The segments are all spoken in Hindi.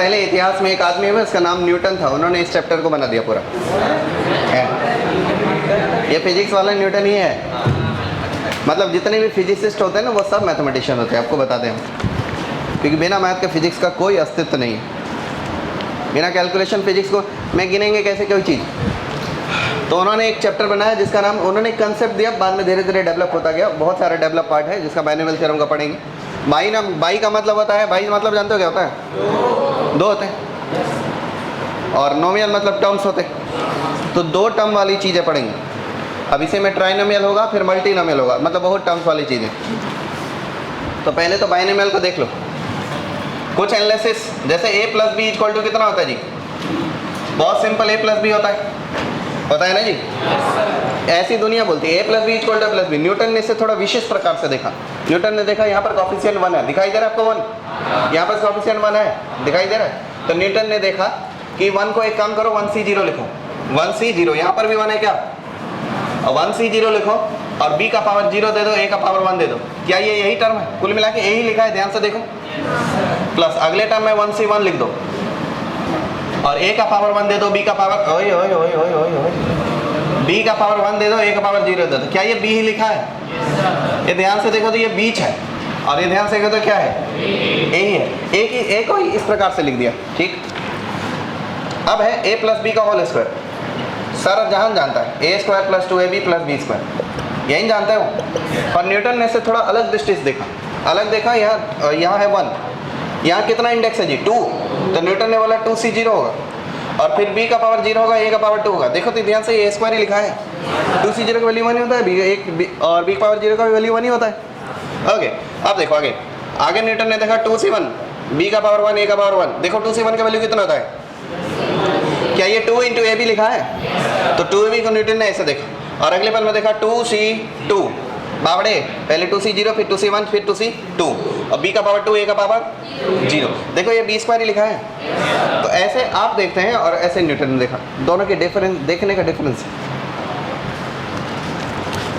पहले इतिहास में एक आदमी है, उसका नाम न्यूटन था, उन्होंने इस चैप्टर को बना दिया पूरा। ये फिजिक्स वाला न्यूटन ही है। मतलब जितने भी फिजिसिस्ट होते हैं ना वो सब मैथमेटिशियन होते हैं, आपको बता दें हम, क्योंकि बिना मैथ के फिजिक्स का कोई अस्तित्व नहीं है। बिना कैलकुलेशन फिजिक्स को मैं गिनेंगे कैसे कोई चीज़। तो उन्होंने एक चैप्टर बनाया जिसका नाम, उन्होंने एक कंसेप्ट दिया, बाद में धीरे धीरे डेवलप होता गया। बहुत सारा डेवलप पार्ट है जिसका बाइनोमियल थ्योरम का पढ़ेंगे। बाई का मतलब होता है, बाई मतलब जानते हो क्या होता है? दो होते हैं। और नोमियल मतलब टर्म्स होते हैं। तो दो टर्म वाली चीज़ें पढ़ेंगे। अब इसे में ट्राइनोमियल होगा, फिर मल्टीनोमियल होगा, मतलब बहुत टर्म्स वाली चीज़ें। तो पहले तो बाइनोमियल को देख लो। कुछ एनालिसिस, जैसे a plus B equal to कितना होता है जी? बहुत सिंपल, a प्लस बी होता है ना जी? ऐसी दुनिया बोलती है a plus B equal to plus B. Newton ने इसे थोड़ा विशेष प्रकार से देखा। न्यूटन ने देखा यहाँ पर कोफिशिएंट 1 है, दिखाई दे रहा है आपको 1? यहाँ पर कोफिशिएंट 1 है, दिखाई दे रहा है? तो न्यूटन ने देखा कि 1 को एक काम करो, 1c0 लिखो। 1c0, यहाँ पर भी 1 है क्या? 1c0 लिखो और b का पावर 0 दे दो, a का पावर 1 दे दो। क्या ये यही टर्म है? कुल मिला के यही लिखा है, ध्यान से देखो। प्लस अगले टर्म में 1c1 लिख दो और a का पावर 1 दे दो, b का पावर b का पावर 1 दे दो, a का पावर 0 दे दो। क्या ये b ही लिखा है? ये ध्यान से देखो तो ये बीच है, और ये ध्यान से देखो तो क्या है? a ही है। a को ही इस प्रकार से लिख दिया, ठीक। अब है a प्लस बी का होल स्क्वायर। सारा जहान जानता है a square plus 2ab plus B square, यही जानता है वो। और न्यूटन ने इसे थोड़ा अलग दृष्टि से देखा। अलग देखा, यहाँ है 1, यहाँ कितना इंडेक्स है जी? 2। तो न्यूटन ने बोला 2c0 होगा, और फिर b का पावर 0 होगा, a का पावर 2 होगा। देखो तो ध्यान से, a स्क्वायर ही लिखा है। 2c0 का वैल्यू 1 ही होता है, और b का पावर 0 का भी वैल्यू 1 ही होता है। ओके, अब देखो आगे न्यूटन ने देखा 2c1, b का पावर 1, a का पावर 1। देखो 2c1 का वैल्यू कितना होता है? क्या ये 2 इंटू ab लिखा है? तो 2ab को न्यूटन ने ऐसे देखा, और अगले पल में देखा 2c2 बावड़े, पहले 2c0 फिर 2c1 फिर 2c2, और b का पावर 2, a का पावर 0। देखो ये b स्क्वायर ही लिखा है। तो ऐसे आप देखते हैं और ऐसे न्यूटन ने देखा, दोनों के डिफरेंस, देखने का डिफरेंस।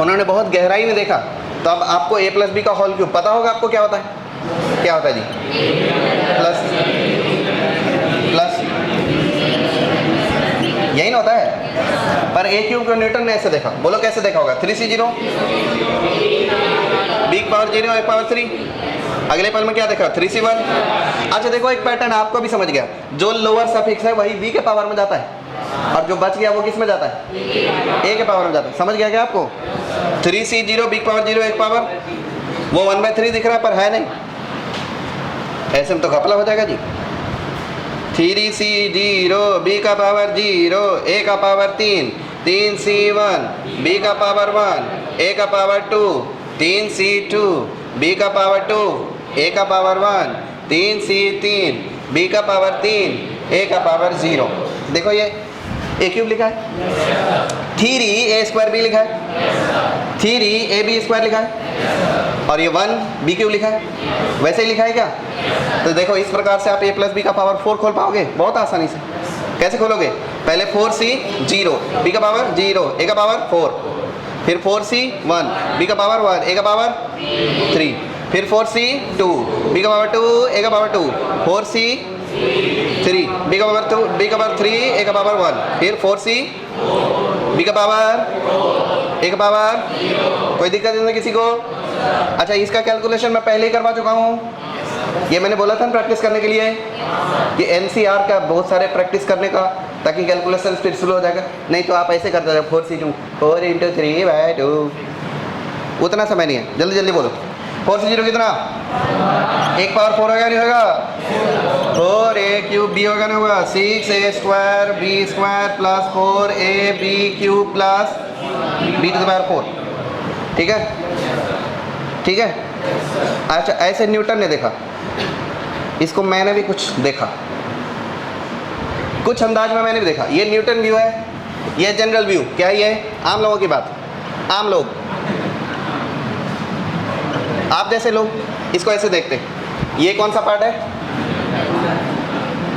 उन्होंने बहुत गहराई में देखा। तो अब आपको a प्लस बी का होल क्यूब पता होगा, आपको क्या होता है? क्या होता है जी? प्लस यही ना होता है। पर a क्यूब को न्यूटन ने ऐसे देखा। बोलो कैसे देखा होगा? 3c0 b की पावर 0 a पावर 3। अगले पल में क्या देखा? 3c1। अच्छा देखो, एक पैटर्न आपको भी समझ गया। जो लोअर सफिक्स है वही b के पावर में जाता है, और जो बच गया वो किस में जाता है? a के पावर में जाता है। समझ गया क्या आपको? 3c0 b की पावर 0 a की पावर, वो 1/3 दिख रहा है पर है नहीं। ऐसे में तो घपला हो जाएगा जी। 3c0 b का पावर 0 a का पावर 3, 3c1 b का पावर 1 a का पावर 2, 3c2 b का पावर 2 a का पावर 1, 3c3 b का पावर 3 a का पावर 0। देखो ये a क्यूब लिखा है, 3a स्क्वायर b लिखा है, 3ab स्क्वायर लिखा है, और ये 1 b क्यूब लिखा है। वैसे ही लिखा है क्या? तो देखो इस प्रकार से आप a प्लस बी का पावर 4 खोल पाओगे बहुत आसानी से। कैसे खोलोगे? पहले 4c0 b का पावर 0 a का पावर 4, फिर 4c1 b का पावर 1 a का पावर 3, फिर 4c2 b का पावर 2 a का पावर 2, 4c3 b का पावर 2 b का पावर 3 a का पावर 1, फिर 4c b का पावर a का पावर। कोई दिक्कत नहीं किसी को? अच्छा, इसका कैलकुलेशन मैं पहले ही करवा चुका हूँ। ये मैंने बोला था ना प्रैक्टिस करने के लिए, कि एनसीआर का बहुत सारे प्रैक्टिस करने का, ताकि कैलकुलेशन स्पीड स्लो हो जाएगा। नहीं तो आप ऐसे करते जाओ 4c2 4 × 3/2। उतना समय नहीं है, जल्दी जल्दी बोलो। 4c0 कितना? 1 पावर 4 होगा नहीं होगा? 4a क्यूब b होगा नहीं होगा? 6a square b square plus 4ab cube plus b to the power 4। ठीक है, ठीक है। अच्छा, ऐसे न्यूटन ने देखा। इसको मैंने भी कुछ देखा, कुछ अंदाज में मैंने भी देखा। ये न्यूटन व्यू है, ये जनरल व्यू। क्या है ये? आम लोगों की बात, आम लोग, आप जैसे लोग इसको ऐसे देखते। ये कौन सा पार्ट है?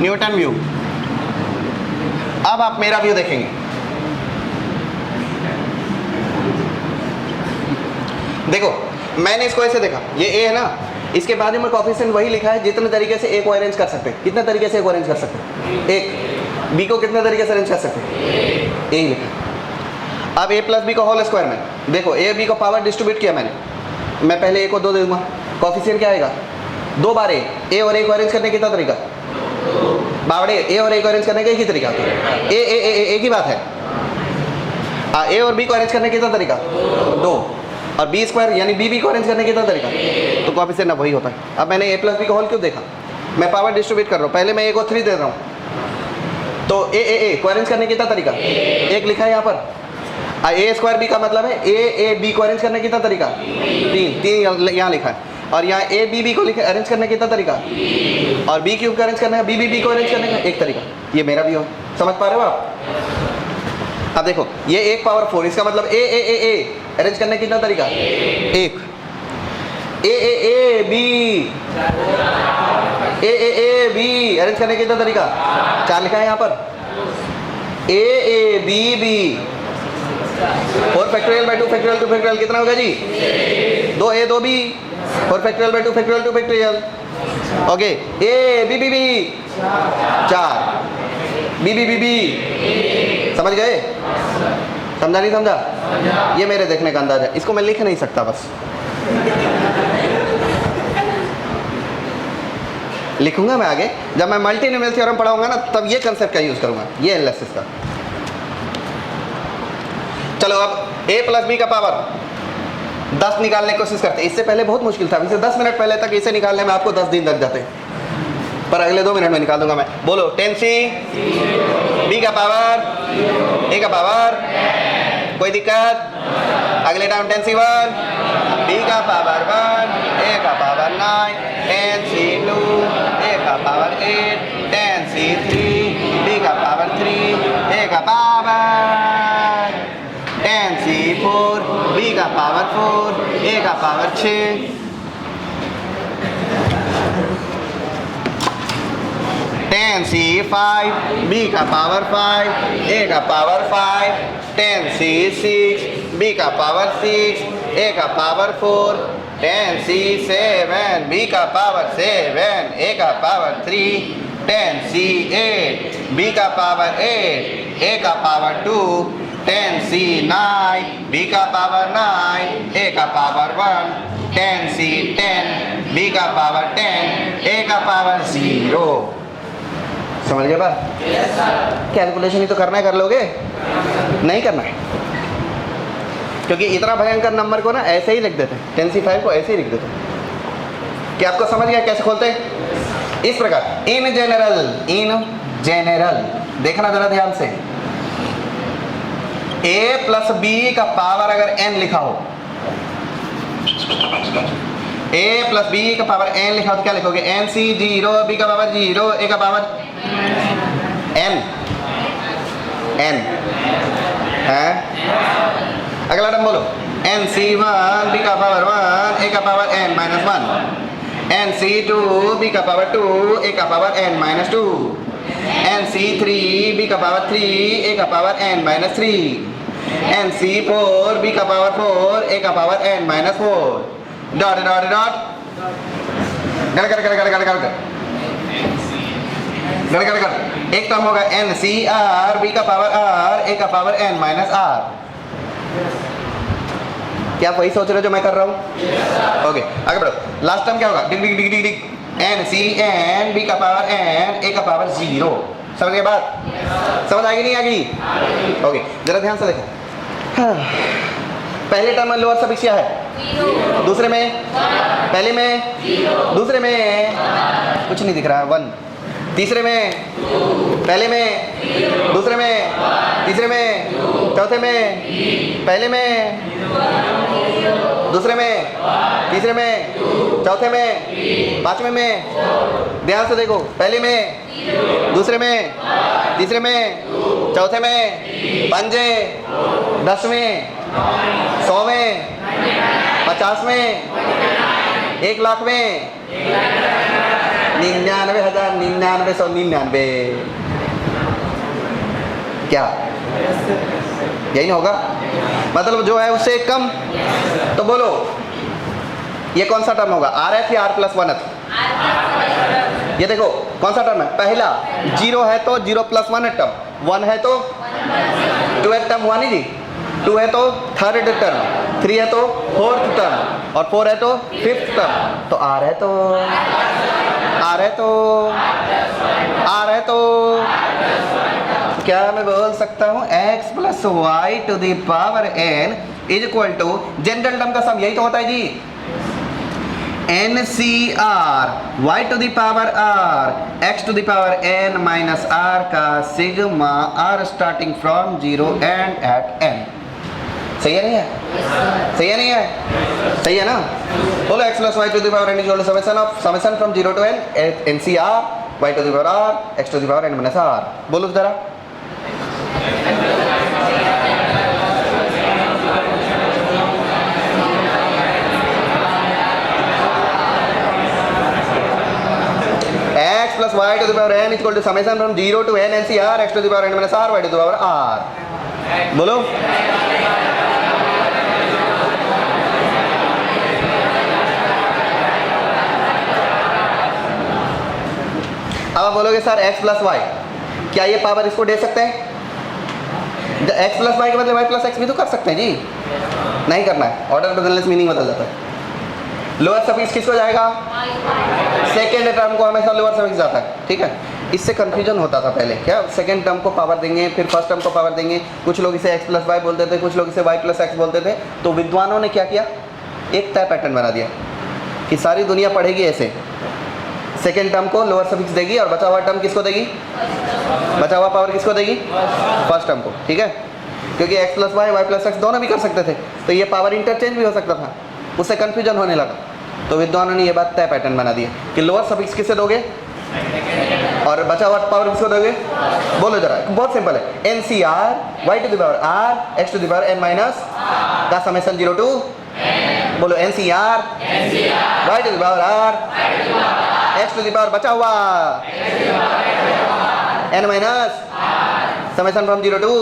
Newton view. अब आप मेरा व्यू देखेंगे। देखो मैंने इसको ऐसे देखा, ये ए है ना, इसके बाद में कोफिशिएंट वही लिखा है जितने तरीके से ए को अरेंज कर सकते हैं। कितने तरीके से ए को अरेंज कर सकते हैं? एक। बी को कितने तरीके से अरेंज कर सकते हैं? ए ही लिखा। अब ए प्लस बी को होल स्क्वायर में देखो, ए बी को पावर डिस्ट्रीब्यूट किया मैंने, मैं पहले ए को 2 दे दूंगा, कोफिशिएंट क्या आएगा? 2 बार ए और ए को अरेंज करने का कितना तरीका? बावड़े, ए और ए को अरेंज करने का एक ही तरीका, ए ए ए एक ही बात है। ए और बी को अरेंज करने का कितना तरीका? 2। और बी स्क्वायर यानी बी बी को अरेंज करने का कितना तरीका? तो कोफिशिएंट ना वही होता है। अब मैंने ए प्लस बी का होल क्यों देखा? मैं पावर डिस्ट्रीब्यूट कर रहा हूँ, पहले मैं ए को 3 दे रहा हूँ, तो ए को अरेंज करने का कितना तरीका? एक लिखा है यहाँ पर। ए स्क्वायर बी का मतलब है ए बी को अरेंज करने का कितना तरीका? 3 यहाँ लिखा है। और यहाँ ए बी को अरेंज करने का कितना तरीका? और बी क्यूब को अरेंज करने का, बी को अरेंज करने का एक तरीका। ये मेरा भी हो, समझ पा रहे हो आप? अब देखो ये 1 पावर 4, इसका मतलब ए अरेंज करने का कितना तरीका? एक। ए बी अरेंज करने का कितना तरीका? 4 लिखा है यहाँ पर। A B 4 factorial by 2 factorial 2 factorial कितना होगा जी? 2a 2b 4 factorial by 2 factorial 2 factorial. Okay, A B 4 B समझ गए? समझा नहीं समझा? ये मेरे देखने का अंदाज है, इसको मैं लिख नहीं सकता, बस लिखूंगा मैं आगे जब मैं मल्टीनोमियल थ्योरम पढ़ाऊंगा ना, तब ये कंसेप्ट का यूज करूंगा, ये एनालिसिस का। चलो अब a प्लस बी का पावर 10 निकालने की कोशिश करते हैं। इससे पहले बहुत मुश्किल था, इसे 10 मिनट पहले तक इसे निकालने में आपको 10 दिन लग जाते, पर अगले 2 मिनट में निकाल दूंगा मैं। बोलो 10c b का पावर a का पावर, कोई दिक्कत? अगले टाइम 10c1 b का पावर 1 a का पावर 9 10c2 a का पावर 8 10c3 b का पावर 3 a का पावर 10c4 b का पावर 4 a का पावर 6 10c5 b का पावर 5 a का पावर 5 10c6 b का पावर 6 a का पावर 4 10c7 b का पावर 7 a का पावर 3 10c8 b का पावर 8 a का पावर 2 10c9 b का पावर 9 a का पावर 1 10c10 b का पावर 10 a का पावर 0। समझ गए बात? कैलकुलेशन ही तो करना है, कर लोगे? नहीं करना है, क्योंकि इतना भयंकर नंबर को ना ऐसे ही लिख देते हैं, 10c5 को ऐसे ही लिख देते हैं। क्या आपको समझ गया कैसे खोलते हैं? इस प्रकार, इन जनरल देखना जरा ध्यान से, a प्लस b का पावर अगर n लिखा हो, a प्लस b का पावर n लिखा हो तो क्या लिखोगे? nc0 b का पावर 0 a का पावर n है। अगला टर्म बोलो, nc1 b का पावर 1 a का power n minus 1 nc2 b का पावर 2 a का power n minus 2 nc3 b का पावर 3 a का power n minus 3 nc4 b का पावर 4 a का power n minus 4 dot dot dot कर एक टर्म होगा NCR b का पावर R a का पावर n माइनस R। क्या आप वही सोच रहे हो जो मैं कर रहा हूँ? ओके, आगे बढ़ो। लास्ट टर्म क्या होगा? डिग डिग डिग डिग डिग NCN b का पावर n a का पावर 0। समझ गए बात? समझ आएगी नहीं आएगी? ओके, जरा ध्यान से देखो। पहले टर्म में लोअर सफिक्स क्या है? दूसरे में, पहले में, दूसरे में कुछ नहीं दिख रहा है 1, तीसरे में, पहले में, दूसरे में, तीसरे में, चौथे में, पहले में, दूसरे में, तीसरे में, चौथे में, पांचवें में। ध्यान से देखो, पहले में, दूसरे में, तीसरे में, चौथे में, पंजे, 10वें, 100वें, 50वें, 1 लाख में, 99,000 99,999। क्या यही ना होगा? मतलब जो है उससे कम, तो बोलो ये कौन सा टर्म होगा, आर एफ या आर प्लस वन एफ? ये देखो कौन सा टर्म है, पहला 0 है तो 0 प्लस 1 टर्म, 1 है तो 2 टर्म हुआ नहीं जी, 2 है तो थर्ड टर्म, 3 है तो फोर्थ टर्म और 4 है तो फिफ्थ टर्म। तो आर है तो क्या मैं बोल सकता हूँ x plus Y to the power n is equal to, general term का सम यही तो होता है जी, NCR y to the power r x to the power n minus r का sigma r starting from 0 and at n। सही है नहीं है? सही है नहीं है? सही है ना? बोलो x plus Y to the power n is equal to summation from 0 to n NCR y to the power r x to the power n minus r। बोलो जरा। x plus y to the power n is equal to summation from 0 to n NCR x to the power n minus r y to the power r। बोलो। अब आप बोलोगे सर x प्लस वाई, क्या ये पावर इसको दे सकते हैं? x प्लस वाई के बदले y प्लस एक्स भी तो कर सकते हैं जी, नहीं करना है, ऑर्डर बदलने से मीनिंग बदल जाता है। लोअर सफिक्स किसको जाएगा? सेकेंड टर्म को हमेशा लोअर सफिक्स जाता है, ठीक है। इससे कंफ्यूजन होता था पहले, क्या सेकेंड टर्म को पावर देंगे फिर फर्स्ट टर्म को पावर देंगे, कुछ लोग इसे x प्लस वाई बोलते थे, कुछ लोग इसे y प्लस एक्स बोलते थे। तो विद्वानों ने क्या किया, एक तय पैटर्न बना दिया कि सारी दुनिया पढ़ेगी ऐसे, सेकेंड टर्म को लोअर सफिक्स देगी और बचा हुआ टर्म किसको देगी, बचा हुआ पावर किसको देगी, फर्स्ट टर्म को, ठीक है। क्योंकि x plus Y, Y plus X दोनों भी कर सकते थे, तो ये पावर इंटरचेंज भी हो सकता था, उससे कन्फ्यूजन होने लगा। तो विद्वानों ने ये बात तय पैटर्न बना दिया कि लोअर सफिक्स किसे दोगे और बचा हुआ पावर किसको दोगे। बोलो जरा, बहुत सिंपल है, NCR y to the power r x to the power n minus का समेशन 0 टू, बोलो NCR y to the power r x to the power बचा हुआ n minus summation from 0 to,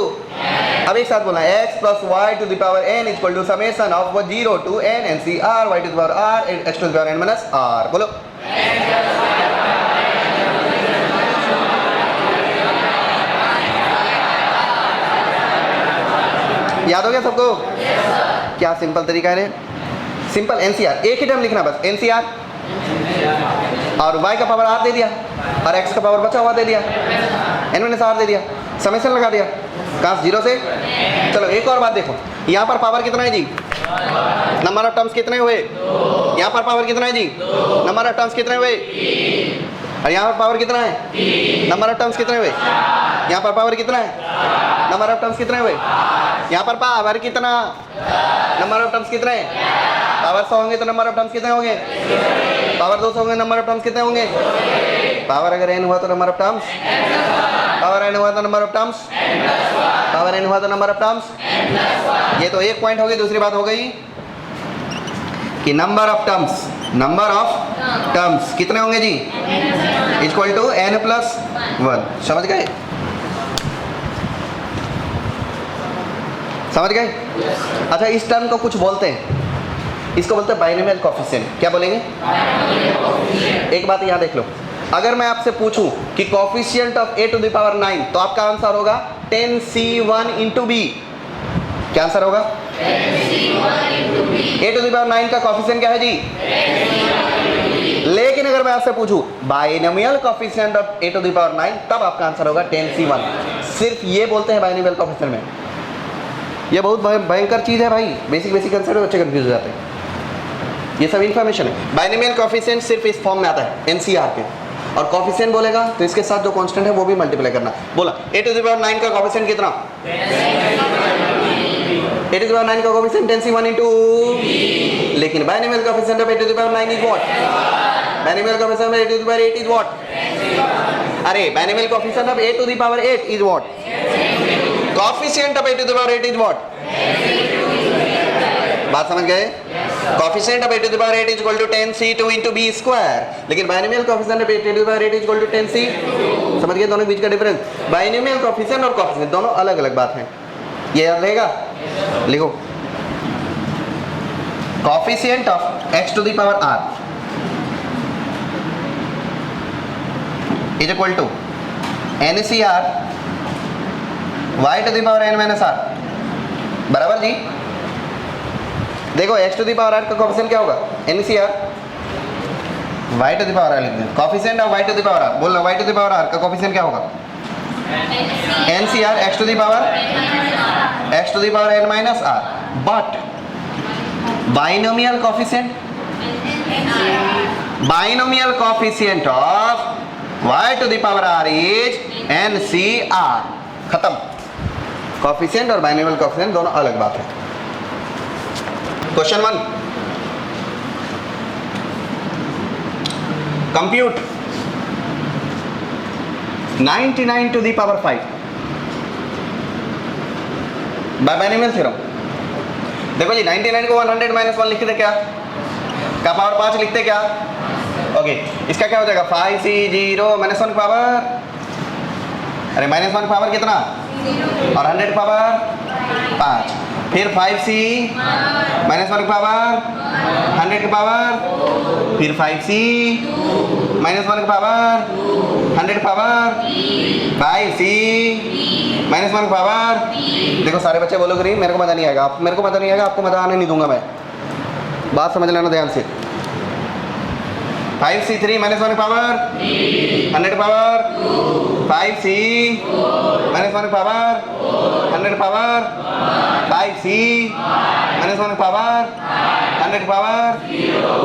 अब एक साथ बोलना है x plus Y to the power n is equal to summation of 0 to n NCR y to the power r x to the power n minus r। बोलो। याद हो गया सबको? क्या सिंपल तरीका है, सिंपल NCR, एक ही टर्म लिखना बस, NCR और y का पावर r दे दिया और x का पावर बचा हुआ दे दिया, n माइनस r दे दिया, समेशन लगा दिया, कहाँ 0 से। चलो एक और बात देखो, यहाँ पर पावर कितना है जी, नंबर ऑफ टर्म्स कितने हुए, यहाँ पर पावर कितना है जी, नंबर ऑफ टर्म्स कितने हुए, और यहाँ पर पावर कितना है, नंबर ऑफ टर्म्स कितने हुए, यहाँ पर पावर कितना है, नंबर ऑफ टर्म्स कितने हुए, यहाँ पर पावर कितना, नंबर ऑफ टर्म्स कितने, पावर 100 होंगे तो नंबर ऑफ टर्म्स कितने होंगे, पावर 200 होंगे नंबर ऑफ टर्म्स कितने होंगे, पावर अगर n हुआ तो number of terms, power n हुआ तो number of terms, power n हुआ तो नंबर ऑफ टर्म्स। ये तो एक पॉइंट हो गई। दूसरी बात हो गई कि नंबर ऑफ टर्म्स कितने होंगे जी, इक्वल टू n प्लस 1। समझ गए? समझ गए? अच्छा, इस टर्म को कुछ बोलते हैं, इसको बोलते हैं बाइनोमियल कोएफिशिएंट। क्या बोलेंगे? एक बात यहाँ देख लो, अगर मैं आपसे पूछूं कि coefficient of a to the power 9, तो आपका आंसर होगा 10c1 इंटू बी। क्या आंसर होगा? a टू द पावर 9 का कोएफिशिएंट क्या है जी? लेकिन अगर मैं आपसे पूछूं binomial coefficient of a to the power 9, तब आपका आंसर होगा 10c1। सिर्फ ये बोलते हैं बाइनोमियल कोएफिशिएंट में। ये बहुत भयंकर चीज़ है भाई, बेसिक कंसेप्ट बच्चे कंफ्यूज हो जाते हैं। ये सब इन्फॉर्मेशन है। बाइनोमियल कोएफिशिएंट सिर्फ इस फॉर्म में आता है NCR के, और कोएफिशिएंट बोलेगा तो इसके साथ जो कांस्टेंट है वो भी मल्टीप्लाई करना। बोला a टू द पावर 9 का कोएफिशिएंट कितना, a टू द पावर 9 का कोएफिशिएंट 10c1 इंटू, लेकिन binomial coefficient of a to the power 9 is what, binomial coefficient of a to the power 8 is what, अरे binomial coefficient of a to the power 8 is what, coefficient of a to the power 8 is what. बात समझ गए? Coefficient of a to the power 8 is equal to 10c2 into b square, लेकिन binomial coefficient of a to the power 8 is equal to 10c। समझ गए दोनों बीच का डिफरेंस? बाइनोमियल कोएफिशिएंट और कोएफिशिएंट दोनों अलग अलग बात है, ये याद रहेगा। लिखो, coefficient of x to the power r is equal to NCR y to the power n minus r, बराबर जी। देखो x to the power r का कोफिशिएंट क्या होगा? NCR y to the power r लिख दें, coefficient of y to the power r, बोलना y to the power r का कोफिशिएंट क्या होगा? NCR x to the power n minus r, but binomial coefficient of y to the power r is NCR, खत्म। कोफिशिएंट और बाइनोमियल कोफिशिएंट दोनों अलग बात है। Question 1, compute 99 to the power 5 by binomial theorem. देखो जी 99 को 100 माइनस 1 लिखते क्या? का पावर 5 लिखते क्या? ओके, इसका क्या हो जाएगा? 5c0 माइनस 1 पावर, अरे माइनस 1 पावर कितना? और 100 पावर 5, फिर 5c माइनस 1 पावर 100 पावर, फिर 5c minus 1 power 100 power, 5c minus 1 power. देखो सारे बच्चे बोलो ग्रीन, मेरे को मजा नहीं आएगा, मेरे को मजा नहीं आएगा, आपको मजा आने नहीं दूंगा मैं, बात समझ लेना ध्यान से। 5c3 minus 1 power 100 power, 5c minus 1 power 100 power, 5c minus 1 power 100 power.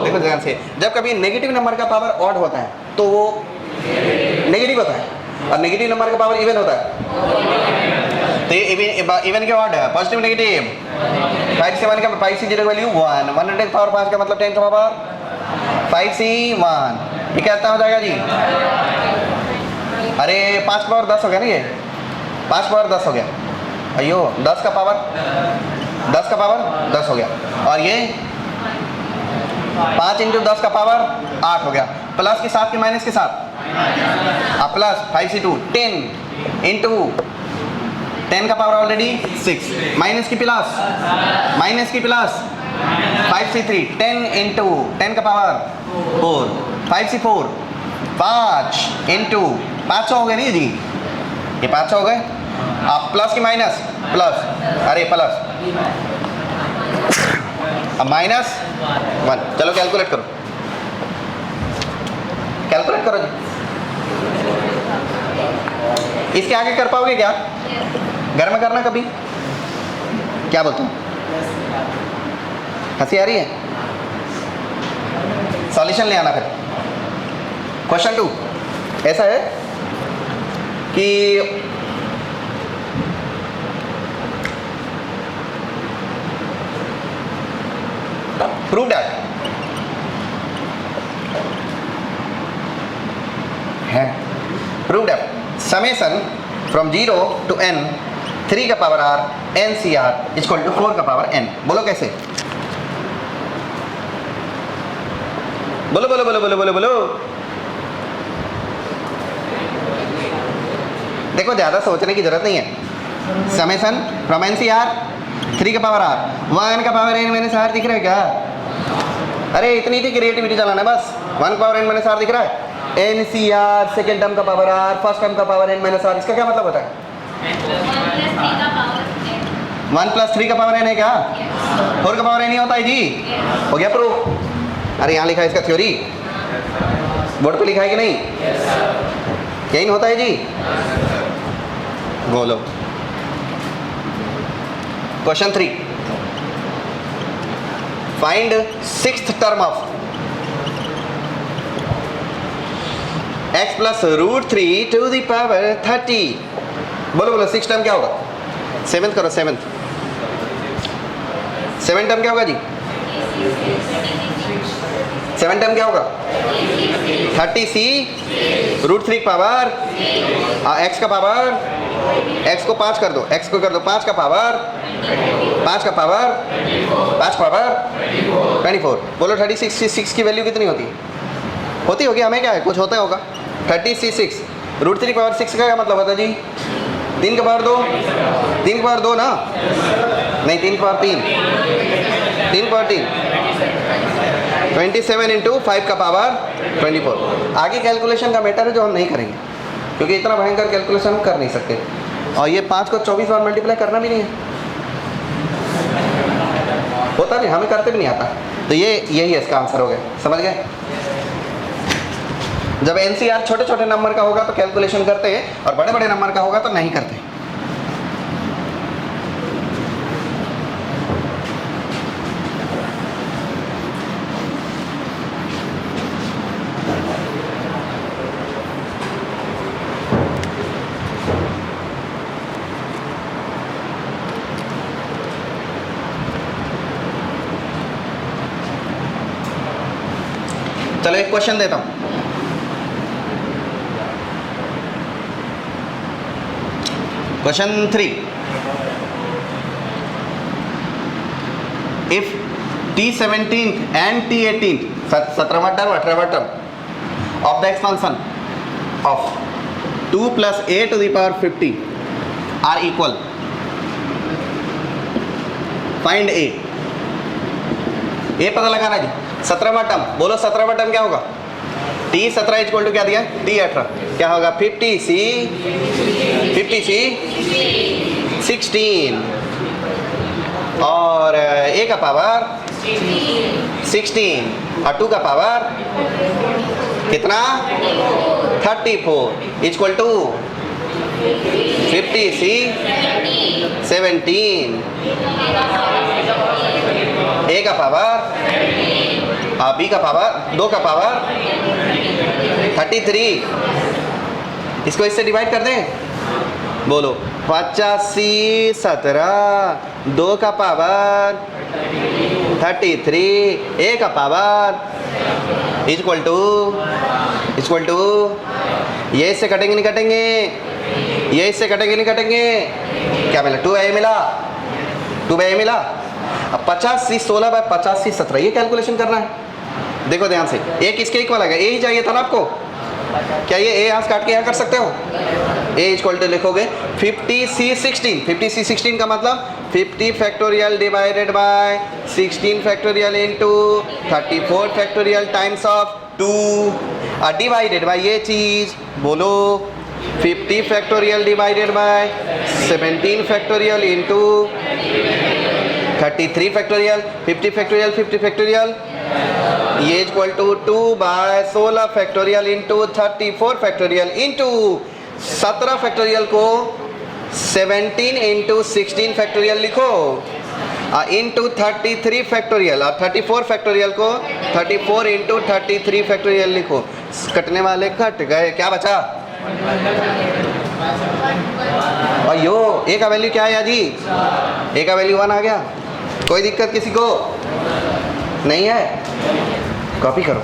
देखो ध्यान से, जब कभी नेगेटिव नंबर का पावर ऑड होता है तो वो नेगेटिव होता है, और नेगेटिव नंबर का पावर इवन होता है। तो ये इवन के ऑड है, पॉजिटिव नेगेटिव। 5 से 1 का 5c 0 वैल्यू 1, 100 पावर 5 का मतलब 10 का पावर 5c 1, ये क्या हो जाएगा जी? अरे 5 का पावर 10 हो गया ना, ये 5 का पावर 10 हो गया, अयो 10 का पावर 10 हो गया, और ये 5 इंटू 10 का पावर 8 हो गया, प्लस के साथ के माइनस के साथ, अब प्लस 5c2 10 इंटू 10 का पावर ऑलरेडी 6, माइनस की प्लस 5c3 10 इंटू 10 का पावर 4, 5c4 5 इंटू 500 हो गए नहीं जी, ये 500 हो गए। अब प्लस की माइनस प्लस, अरे प्लस, अब माइनस 1, चलो कैलकुलेट करो जी। इसके आगे कर पाओगे क्या? घर में करना कभी, क्या बोलते हो? हंसी आ रही है? सॉल्यूशन ले आना फिर। क्वेश्चन 2 ऐसा है कि prove that summation from 0 to n 3 का power r NCR equal to 4 का पावर n। बोलो कैसे? बोलो। देखो ज़्यादा सोचने की जरूरत नहीं है। समेशन फ्रॉम NCR 3 का पावर r 1 का पावर n माइनस r दिख रहा है क्या? अरे इतनी थी क्रिएटिविटी चलाना है बस। 1 का पावर n माइनस r दिख रहा है? NCR सेकेंड टर्म का पावर r, फर्स्ट टर्म का पावर n माइनस r, इसका क्या मतलब होता है? 1 प्लस 3 का पावर n है क्या? 4 का पावर n ही होता है जी। हो गया प्रूफ। अरे यहाँ लिखा है इसका थ्योरी, बोर्ड पे लिखा है कि नहीं? यही होता है जी। बोलो। Question 3, find 6th term of x plus √3 to the power 30। बोलो 6th टर्म क्या होगा? 7th करो, 7th टर्म क्या होगा जी? 7th टर्म क्या होगा? 30c √3 पावर x का पावर, x को 5 कर दो, x को कर दो 5 का पावर 24। बोलो 36 की वैल्यू कितनी होगी? हमें क्या है, कुछ होता होगा। 36 √3 पावर 6 का क्या मतलब होता है जी? 3 का पावर 2, 3 का पावर 2 ना, नहीं 3 का पावर 3, 3 का पावर 3, 27 इंटू 5 का पावर 24। आगे कैलकुलेशन का मैटर है जो हम नहीं करेंगे, क्योंकि इतना भयंकर कैलकुलेशन हम कर नहीं सकते, और ये 5 को 24 बार मल्टीप्लाई करना भी नहीं है, होता नहीं, हमें करते भी नहीं आता। तो ये यही है इसका आंसर हो गया, समझ गए। जब एनसीआर छोटे छोटे नंबर का होगा तो कैलकुलेशन करते हैं, और बड़े बड़े नंबर का होगा तो नहीं करते। चलो एक क्वेश्चन देता हूं। Question 3, if T17 and T18 17वां टर्म 18वां term of the expansion of 2 + a to the power 50 are equal, find a पता लगाना जी। 17वां टर्म बोलो, 17वां टर्म क्या होगा? T17 इक्वल टू क्या दिया? T18 क्या होगा? 50C 16 और a का पावर 16 और 2 का पावर कितना? 34 इक्वल टू 50C 17, a का पावर b का पावर 2 का पावर 33। इसको इससे डिवाइड कर दें, बोलो 85C 17, 2 का पावर 33, a का पावर इक्वल टू ये इससे कटेंगे नहीं कटेंगे, ये इससे कटेंगे नहीं कटेंगे, क्या मिला? 2a मिला, 2a मिला। अब 50C 16 बाय 50C 17 ये कैलकुलेशन करना है। देखो ध्यान से, a किसके इक्वल आएगा? a ही चाहिए था ना आपको, क्या ये a यहाँ से काट के यहाँ कर सकते हो? a इक्वल टू लिखोगे 50C 16, 50C 16 का मतलब 50 factorial divided by 16 factorial into 34 factorial times of 2 divided by ये चीज, बोलो 50 factorial divided by 17 factorial into 33 factorial, 50 factorial 50 factorial, ये equal to 2 by 16 factorial into 34 factorial into 17 factorial को 17 इंटू 16 फैक्टोरियल लिखो, इंटू 33 फैक्टोरियल, और 34 फैक्टोरियल को 34 इंटू 33 फैक्टोरियल लिखो। कटने वाले कट गए, क्या बचा? और यो a का वैल्यू क्या है जी? a का वैल्यू 1 आ गया। कोई दिक्कत किसी को नहीं है? कॉपी करो।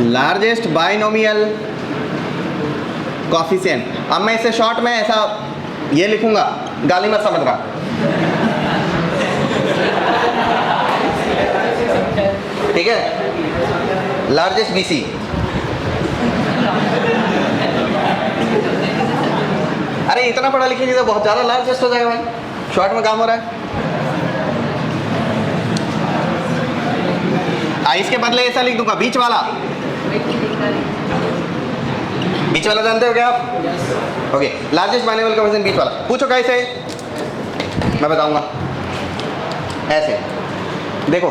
Largest binomial coefficient. अब मैं इसे शॉर्ट में ऐसा ये लिखूंगा, गाली मत समझ रहा, ठीक है? लार्जेस्ट बीसी, अरे इतना पढ़ा लिखिए तो बहुत ज़्यादा लार्जेस्ट हो जाएगा भाई, शॉर्ट में काम हो रहा है। इसके बदले ऐसा लिख दूंगा, बीच वाला। बीच वाला जानते हो क्या आप? ओके, लार्जेस्ट बाइनोमियल कोफिशिएंट बीच वाला। पूछो कैसे, मैं बताऊंगा। ऐसे देखो,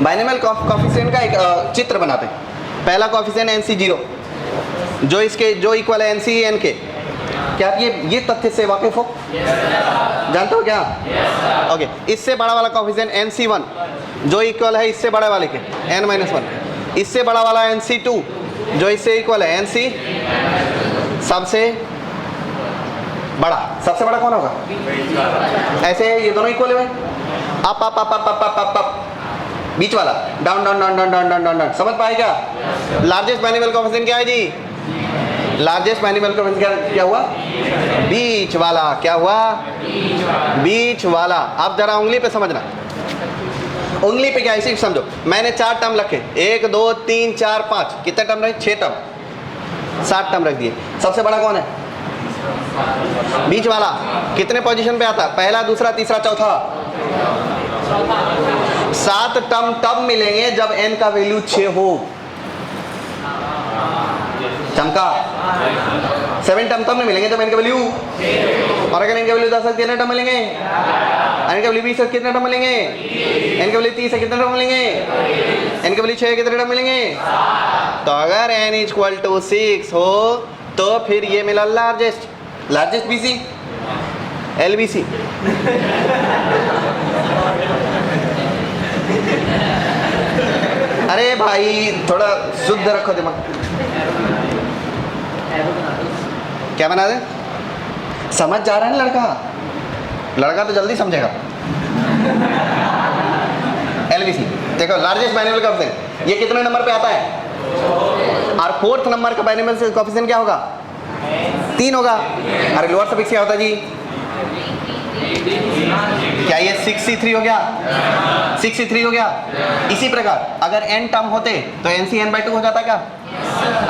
बाइनोमियल कोफिशिएंट का एक चित्र बनाते हैं। पहला कोफिशिएंट NC0 जो इक्वल है NC के। क्या आप ये तथ्य से वाकिफ हो? जानते हो क्या? ओके, इससे बड़ा वाला कोफिशिएंट NC1 जो इक्वल है इससे बड़े वाले के n-1। इससे बड़ा वाला NC2 जो इससे इक्वल है NC सबसे बड़ा कौन होगा? ऐसे ये दोनों इक्वल है। Up up up up up up up, बीच वाला down down down down down down down down. समझ पाए क्या? लार्जेस्ट बाइनोमियल कोफिशिएंट क्या है जी? लार्जेस्ट बाइनोमियल कोफिशिएंट क्या हुआ? बीच वाला। क्या हुआ? बीच वाला। अब जरा उंगली पे समझना, उंगली पे क्या है इसी को समझो। मैंने 4 टर्म रखे, 1 2 3 4 5, कितने टर्म रहे? 6 टर्म, 7 टर्म रख दिए। सबसे बड़ा कौन है? बीच वाला। कितने पोजीशन पे आता? पहला, दूसरा, तीसरा, चौथा। 7 टर्म तब मिलेंगे जब n का वैल्यू 6 हो। चमका। 7 टर्म तब नहीं मिलेंगे जब n का वैल्यू, और अगर n का वैल्यू 10 है कितने टर्म मिलेंगे? n का वैल्यू 20 है कितने टर्म मिलेंगे? n का वैल्यू 30 है कितने टर्म मिलेंगे? n का वैल्यू 6 है कितने टर्म मिलेंगे? तो अगर n इक्वल टू 6 हो तो फिर ये मिला लार्जेस्ट, लार्जेस्ट बीसी, एलबीसी। अरे भाई थोड़ा शुद्ध रखो दिमाग। क्या बना दे? समझ जा रहा है ना लड़का? लड़का तो जल्दी समझेगा। एलबीसी देखो, लार्जेस्ट बाइनोमियल कोएफिशिएंट, ये कितने नंबर पे आता है? और 4th नंबर का बाइनोमियल कोएफिशिएंट क्या होगा? 3 होगा। अरे लोअर सफिक्स क्या होता है जी? क्या ये 63 हो गया? 63 हो गया। इसी प्रकार अगर n टर्म होते तो nc n/2 हो जाता क्या?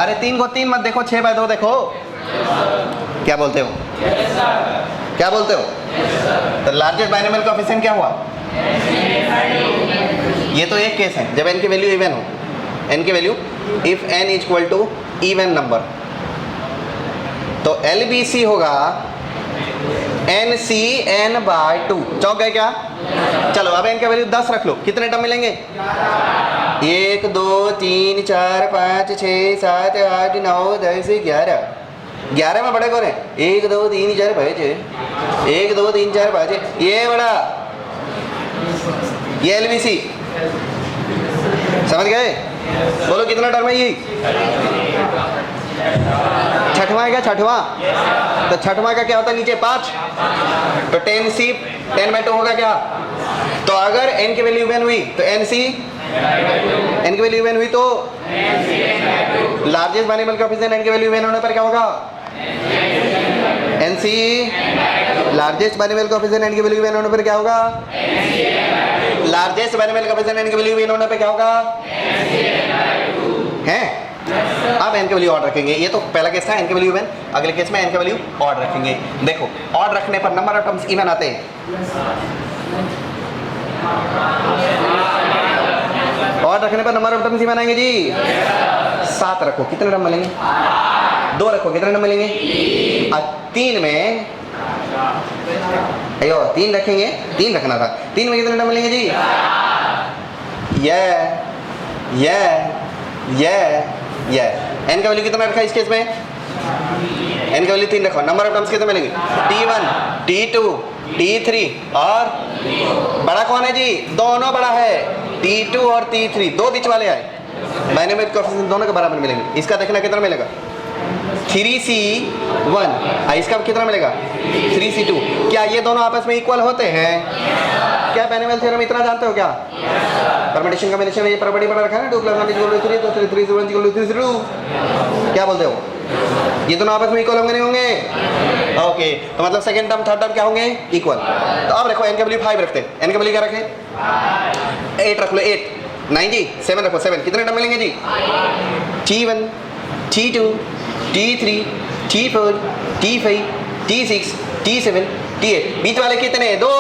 अरे 3 को 3 मत देखो, 6/2 देखो। क्या बोलते हो? क्या बोलते हो? तो लार्जेस्ट बाइनोमियल कोएफिशिएंट क्या हुआ? ये तो एक केस है जब n की वैल्यू इवन हो। n की value if n equal to even number, तो LBC होगा NC n/2। चौक गए क्या? चलो अब n का वैल्यू 10 रख लो, कितने टर्म मिलेंगे? 1 2 3 4 5 6 7 8 9 10 11। 11 में बड़े कौन है? 1 2 3 4 5 6, 1 2 3 4 5 6, ये बड़ा, ये LBC। समझ गए? बोलो कितना टर्म है ये? छठवां है क्या? छठवां। तो छठवां का क्या होता है? नीचे 5, तो 10c 10/2 होगा क्या? तो अगर n की वैल्यू इवन हुई तो nc, n की वैल्यू इवन हुई तो लार्जेस्ट बाइनोमियल कोएफिशिएंट n की वैल्यू इवन होने पर क्या होगा? nc, largest binomial coefficient n की वैल्यू इवन होने पर क्या होगा? लार्जेस्ट बाइनोमियल कोएफिशिएंट n की वैल्यू इवन होने पर क्या होगा? हैं? अब n की वैल्यू ऑड रखेंगे। ये तो पहला केस था n की वैल्यू इवन, अगले केस में n की वैल्यू ऑड रखेंगे। देखो ऑड रखने पर नंबर ऑफ टर्म्स इवन आते हैं। ऑड रखने पर नंबर ऑफ टर्म्स इवन आएंगे जी। 7 रखो, कितने टर्म मिलेंगे? 2 रखो, कितने टर्म मिलेंगे? 3 में, अयो 3 रखेंगे, 3 रखना था। 3 में कितने टर्म मिलेंगे जी? ये n का वैल्यू कितना रखा है इस केस में? n का वैल्यू 3 रखो। नंबर ऑफ टर्म्स कितने मिलेंगे? T1 T2 T3, और बड़ा कौन है जी? दोनों बड़ा है, T2 और T3, 2 बीच वाले आए। बाइनोमियल कोएफिशिएंट दोनों के बराबर मिलेंगे। इसका देखना कितना मिलेगा? 3c1। इसका कितना मिलेगा? 3c2। क्या ये दोनों आपस में इक्वल होते हैं? क्या बाइनोमियल थ्योरम इतना जानते हो क्या? परम्यूटेशन कॉम्बिनेशन में ये प्रॉपर्टी पढ़ा रखा है ना, 2 + 1 = 3, तो 3 + 1 = 2। क्या बोलते हो? ये दोनों आपस में इक्वल होंगे नहीं होंगे? ओके, तो मतलब सेकंड टर्म थर्ड टर्म क्या होंगे? इक्वल। तो अब देखो n का वैल्यू 5 रखते हैं। n का वैल्यू क्या रखें? 8 रख लो, 8। 9 जी, 7 रखो, 7। कितने टर्म मिलेंगे जी? T1 T2 T3 T4 T5 T6 T7 T8। बीच वाले कितने? 2।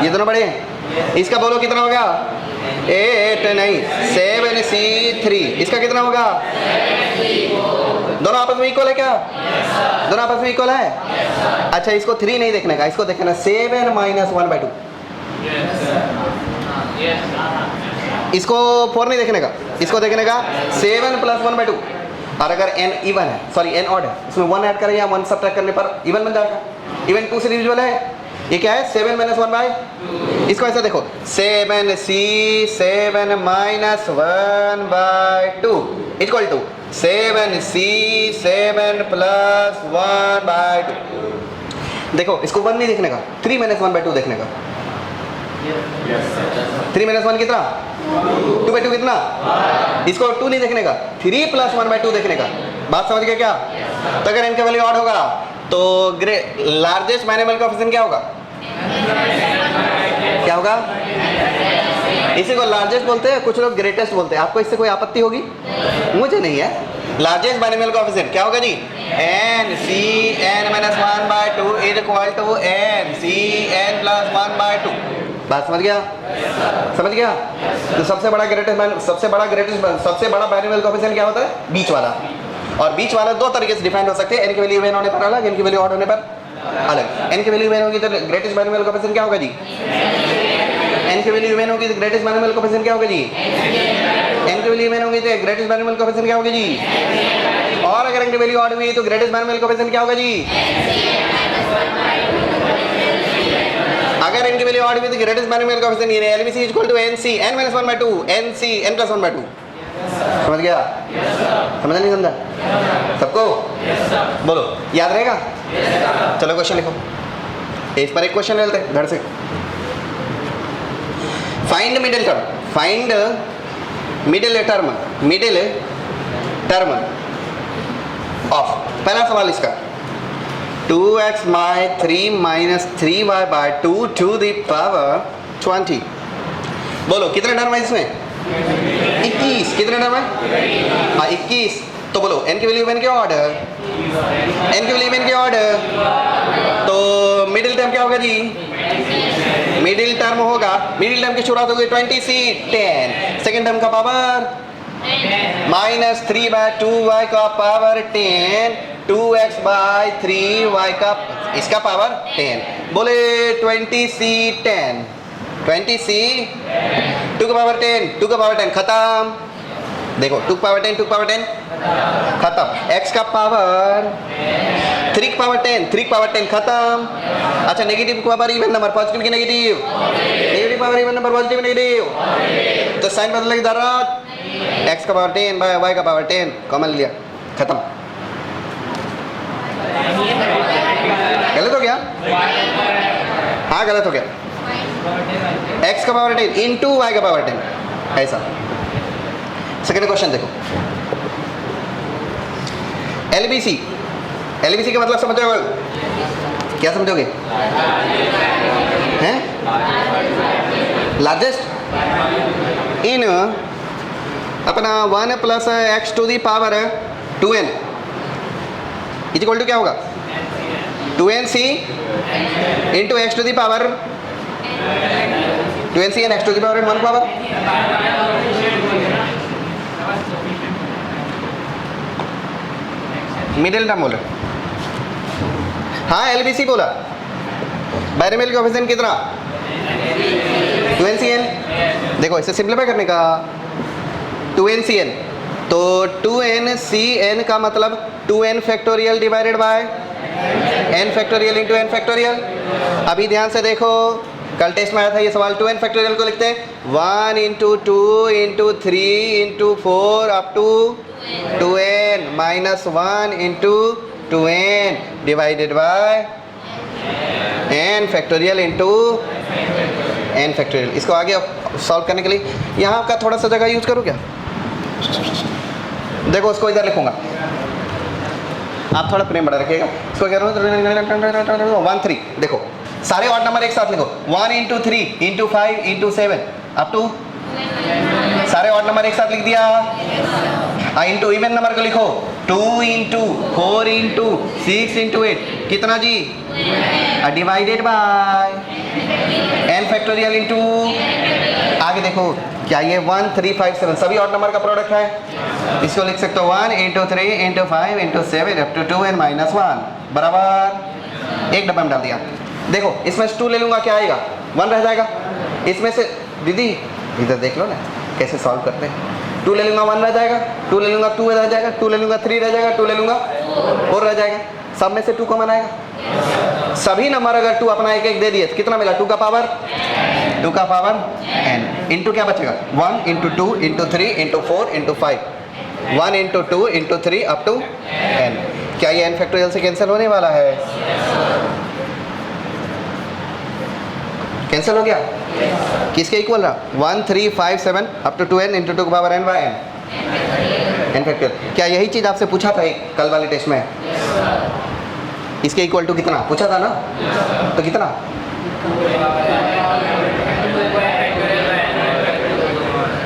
ये दोनों बड़े हैं। इसका बोलो कितना होगा? 8 नहीं 7c3। इसका कितना होगा? दोनों आपस में इक्वल है क्या? दोनों आपस में इक्वल है। अच्छा, इसको 3 नहीं देखने का, इसको देखना 7 - 1/2। इसको 4 नहीं देखने का, इसको देखने का 7 + 1/2। और अगर n इवन है, सॉरी n ऑड है, इसमें 1 ऐड करें या 1 सब्ट्रैक्ट करने पर इवन बन जाएगा। इवन 2 से डिविजिबल है। ये क्या है? 7 - 1/2। इसको ऐसा देखो, 7c 7 - 1/2 इक्वल टू 7c 7 + 1/2। देखो इसको 1 नहीं देखने का, 3 - 1/2 देखने का। 3 - 1 कितना? 2/2 कितना? इसको 2 नहीं देखने का, 3 + 1/2 देखने का। बात समझ गए क्या? तो अगर n का वैल्यू ऑड होगा तो लार्जेस्ट बाइनोमियल कोएफिशिएंट क्या होगा? क्या होगा? इसी को लार्जेस्ट बोलते हैं, कुछ लोग ग्रेटेस्ट बोलते हैं। आपको इससे कोई आपत्ति होगी? मुझे नहीं है। लार्जेस्ट बाइनोमियल कोएफिशिएंट क्या होगा जी? n c n minus 1/2 is equal to n c n plus 1/2। बात समझ गया? समझ गया? तो सबसे बड़ा बाइनोमियल कोएफिशिएंट क्या होता है? बीच वाला। और बीच वाला दो तरीके से डिफाइन हो सकते हैं, n की वैल्यू इवन होने पर अलग, n की वैल्यू ऑड होने पर अलग। n की वैल्यू इवन होगी तो ग्रेटेस्ट बाइनोमियल कोएफिशिएंट क्या होगा जी? n की वैल्यू इवन होगी तो ग्रेटेस्ट बाइनोमियल कोएफिशिएंट क्या होगा जी? n की वैल्यू इवन होगी तो ग्रेटेस्ट बाइनोमियल कोएफिशिएंट क्या होगा जी? और अगर n की वैल्यू ऑड हुई तो ग्रेटेस्ट बाइनोमियल कोएफिशिएंट क्या होगा जी? अगर n की वैल्यू ऑड हुई तो ग्रेटेस्ट बाइनोमियल कोएफिशिएंट ये LBC is equal to nc n minus 1/2 nc n plus 1/2। समझ गया? समझा नहीं समझा? सबको? बोलो, याद रहेगा? चलो क्वेश्चन लिखो। इस पर एक क्वेश्चन ले लेते हैं घर से। Find middle term, find middle term of, पहला सवाल इसका 2x by 3 minus 3y/2 to the power 20। बोलो कितने टर्म है इसमें? 21। कितने टर्म है? हाँ 21। तो बोलो n की वैल्यू n के ऑर्डर, n की वैल्यू n के ऑर्डर, तो मिडिल टर्म क्या होगा जी? मिडिल टर्म होगा, मिडिल टर्म की शुरुआत होगी 20c10, सेकेंड टर्म का पावर माइनस 3/2y का पावर 10, 2x by 3y का इसका पावर 10। बोले 20c10, 20c 2 का पावर 10, 2 का पावर 10 खत्म। देखो 2 का पावर 10, 2 का पावर 10 खत्म। x का पावर 3 का पावर 10, 3 का पावर 10 खत्म। अच्छा नेगेटिव का पावर इवन नंबर, पॉजिटिव की negative, negative power even number, positive negative, तो साइन बदलेगी जरूरत। x का पावर 10 बाय y का पावर 10 कॉमन लिया, खत्म। गलत हो गया? हाँ गलत हो गया। x का पावर 10 इंटू y का पावर 10 ऐसा। सेकेंड क्वेश्चन देखो, LBC, LBC का मतलब समझोगे? क्या समझोगे? हैं? लार्जेस्ट इन अपना 1 plus x to the power 2n is equal to क्या होगा? 2nc into x to the power 2nc and x to the power 1 power. Middle term बोला, हाँ LBC बोला। बाइनोमियल कोएफिशिएंट कितना? 2ncn। देखो इसे सिंपलीफाई करने का 2ncn, तो 2ncn का मतलब 2n factorial divided by n factorial into n factorial. अभी ध्यान से देखो, कल टेस्ट में आया था ये सवाल। 2n फैक्टोरियल को लिखते हैं 1 into 2 into 3 into 4 up to 2n minus 1 into 2n divided by n factorial into n factorial. इसको आगे सॉल्व करने के लिए यहाँ का थोड़ा सा जगह यूज करूँ क्या? देखो उसको इधर लिखूंगा, आप थोड़ा प्रेम बढ़ा रखिएगा। इसको कह रहा हूँ 1 3। देखो सारे ऑड नंबर एक साथ लिखो, 1 into 3 into 5 into 7 up to, सारे ऑड नंबर एक साथ लिख दिया। इंटू इवन नंबर को लिखो 2 इंटू 4 इंटू 6 इंटू 8 कितना जी? Divided by n factorial into, आगे देखो क्या ये 1 3 5 7 सभी ऑड नंबर का प्रोडक्ट है। इसको लिख सकते हो 1 into 3 into 5 into 7 up to 2n minus 1 बराबर एक डब्बा में डाल दिया। देखो इसमें से 2 ले लूँगा क्या आएगा? 1 रह जाएगा। इसमें से दीदी इधर देख लो ना कैसे सॉल्व करते हैं। 2 ले लूँगा 1 रह जाएगा, 2 ले लूँगा 2 रह जाएगा, 2 ले लूँगा 3 रह जाएगा, 2 ले लूँगा 4 रह जाएगा। सब में से 2 कॉमन आएगा। सभी नंबर अगर 2 अपना एक एक दे दिए तो कितना मिला? 2 का पावर n इंटू क्या बचेगा? 1 into 2 into 3 into 4 into 5, 1 into 2 into 3 up to n। क्या ये n फैक्टोरियल से कैंसिल होने वाला है? कैंसिल हो गया? किसके इक्वल रहा? 1 3 5 7 अप टू 2n इंटू 2 का power n by n factorial. क्या यही चीज़ आपसे पूछा था कल वाले टेस्ट में? इसके इक्वल टू कितना पूछा था ना? तो कितना?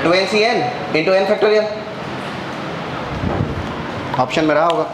2nCn into n factorial option में रहा होगा।